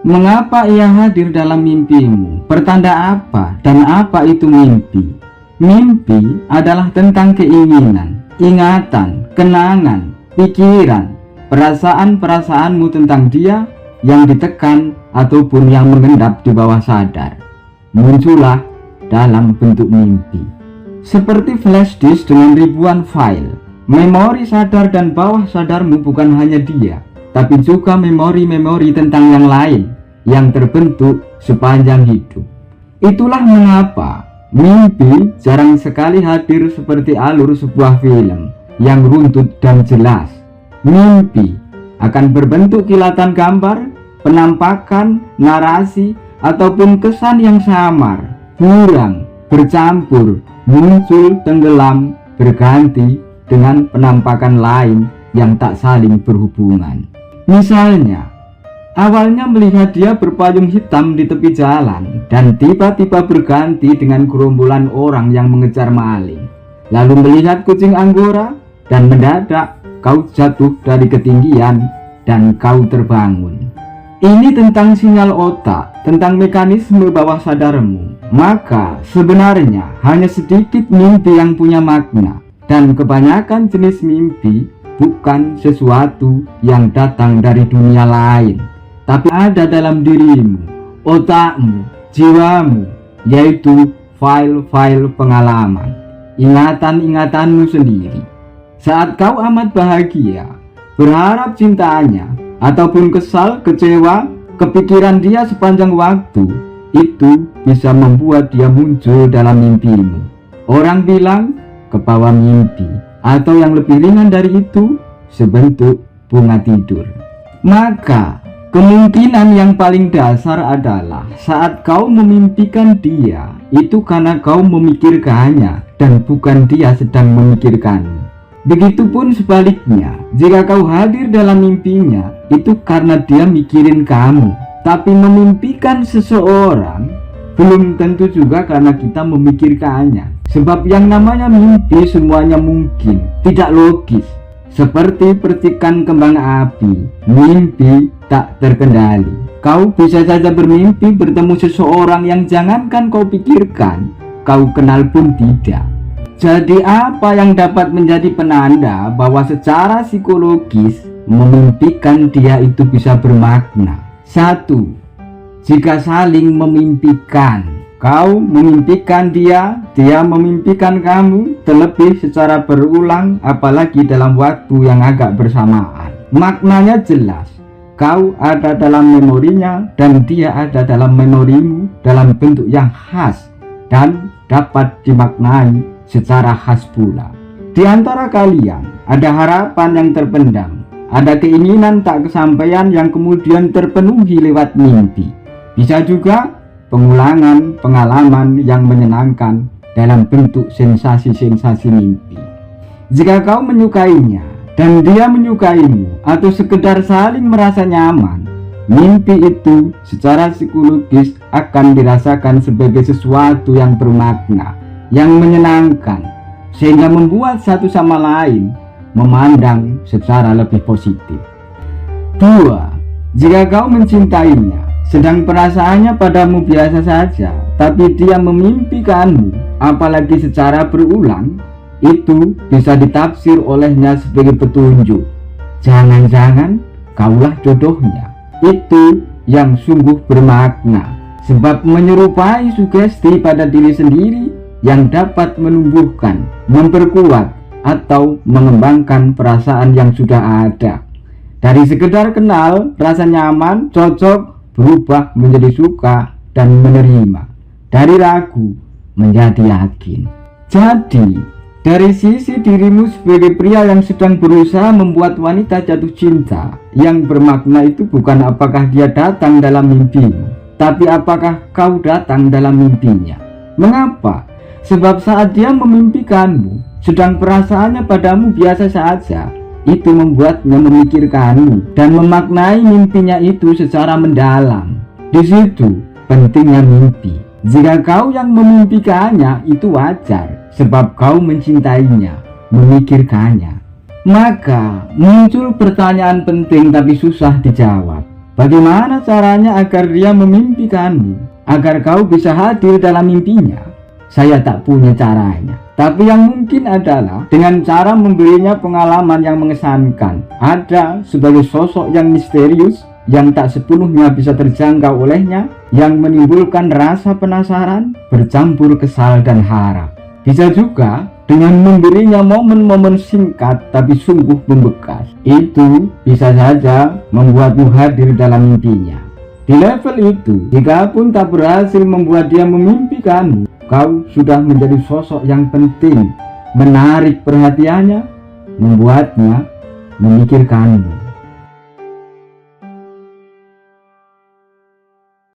Mengapa ia hadir dalam mimpimu? Pertanda apa dan apa itu mimpi? Mimpi adalah tentang keinginan, ingatan, kenangan, pikiran, perasaan-perasaanmu tentang dia yang ditekan ataupun yang mengendap di bawah sadar. Muncullah dalam bentuk mimpi. Seperti flash disk dengan ribuan file, memori sadar dan bawah sadarmu bukan hanya dia, tapi juga memori-memori tentang yang lain yang terbentuk sepanjang hidup. Itulah mengapa mimpi jarang sekali hadir seperti alur sebuah film yang runtut dan jelas. Mimpi akan berbentuk kilatan gambar, penampakan, narasi, ataupun kesan yang samar, buram, bercampur, muncul, tenggelam, berganti dengan penampakan lain yang tak saling berhubungan. Misalnya, awalnya melihat dia berpayung hitam di tepi jalan dan tiba-tiba berganti dengan gerombolan orang yang mengejar maling. Lalu melihat kucing Anggora dan mendadak kau jatuh dari ketinggian dan kau terbangun. Ini tentang sinyal otak, tentang mekanisme bawah sadarmu. Maka sebenarnya hanya sedikit mimpi yang punya makna, dan kebanyakan jenis mimpi bukan sesuatu yang datang dari dunia lain, tapi ada dalam dirimu, otakmu, jiwamu, yaitu file-file pengalaman, ingatan-ingatanmu sendiri. Saat kau amat bahagia, berharap cintanya, ataupun kesal, kecewa, kepikiran dia sepanjang waktu, itu bisa membuat dia muncul dalam mimpimu. Orang bilang kebawa mimpi, atau yang lebih ringan dari itu, sebentuk bunga tidur. Maka kemungkinan yang paling dasar adalah saat kau memimpikan dia, itu karena kau memikirkannya dan bukan dia sedang memikirkanmu. Begitupun sebaliknya, jika kau hadir dalam mimpinya, itu karena dia mikirin kamu. Tapi memimpikan seseorang belum tentu juga karena kita memikirkannya. Sebab yang namanya mimpi semuanya mungkin, tidak logis. Seperti percikan kembang api, mimpi tak terkendali. Kau bisa saja bermimpi bertemu seseorang yang jangankan kau pikirkan, kau kenal pun tidak. Jadi apa yang dapat menjadi penanda bahwa secara psikologis memimpikan dia itu bisa bermakna? 1. Jika saling memimpikan, kau memimpikan dia, dia memimpikan kamu, terlebih secara berulang, apalagi dalam waktu yang agak bersamaan. Maknanya jelas, kau ada dalam memorinya dan dia ada dalam memorimu dalam bentuk yang khas dan dapat dimaknai secara khas pula. Di antara kalian ada harapan yang terpendam, ada keinginan tak kesampaian yang kemudian terpenuhi lewat mimpi. Bisa juga pengulangan pengalaman yang menyenangkan dalam bentuk sensasi-sensasi mimpi. Jika kau menyukainya dan dia menyukaimu, atau sekedar saling merasa nyaman, mimpi itu secara psikologis akan dirasakan sebagai sesuatu yang bermakna, yang menyenangkan, sehingga membuat satu sama lain memandang secara lebih positif. 2. Jika kau mencintainya, sedang perasaannya padamu biasa saja, tapi dia memimpikanmu, apalagi secara berulang, itu bisa ditafsir olehnya sebagai petunjuk. Jangan-jangan kaulah jodohnya. Itu yang sungguh bermakna, sebab menyerupai sugesti pada diri sendiri yang dapat menumbuhkan, memperkuat, atau mengembangkan perasaan yang sudah ada. Dari sekedar kenal, rasa nyaman, cocok, berubah menjadi suka dan menerima. Dari ragu menjadi yakin. Jadi, dari sisi dirimu sebagai pria yang sedang berusaha membuat wanita jatuh cinta, yang bermakna itu bukan apakah dia datang dalam mimpimu, tapi apakah kau datang dalam mimpinya. Mengapa? Sebab saat dia memimpikanmu, sedang perasaannya padamu biasa saja, itu membuatnya memikirkanmu dan memaknai mimpinya itu secara mendalam. Di situ pentingnya mimpi. Jika kau yang memimpikannya, itu wajar, sebab kau mencintainya, memikirkannya. Maka muncul pertanyaan penting tapi susah dijawab. Bagaimana caranya agar dia memimpikanmu, agar kau bisa hadir dalam mimpinya? Saya tak punya caranya, tapi yang mungkin adalah dengan cara memberinya pengalaman yang mengesankan. Ada sebagai sosok yang misterius, yang tak sepenuhnya bisa terjangkau olehnya, yang menimbulkan rasa penasaran, bercampur kesal dan harap. Bisa juga dengan memberinya momen-momen singkat tapi sungguh membekas. Itu bisa saja membuatmu hadir dalam mimpinya. Di level itu, jika pun tak berhasil membuat dia memimpikanmu, kau sudah menjadi sosok yang penting, menarik perhatiannya, membuatnya memikirkanmu.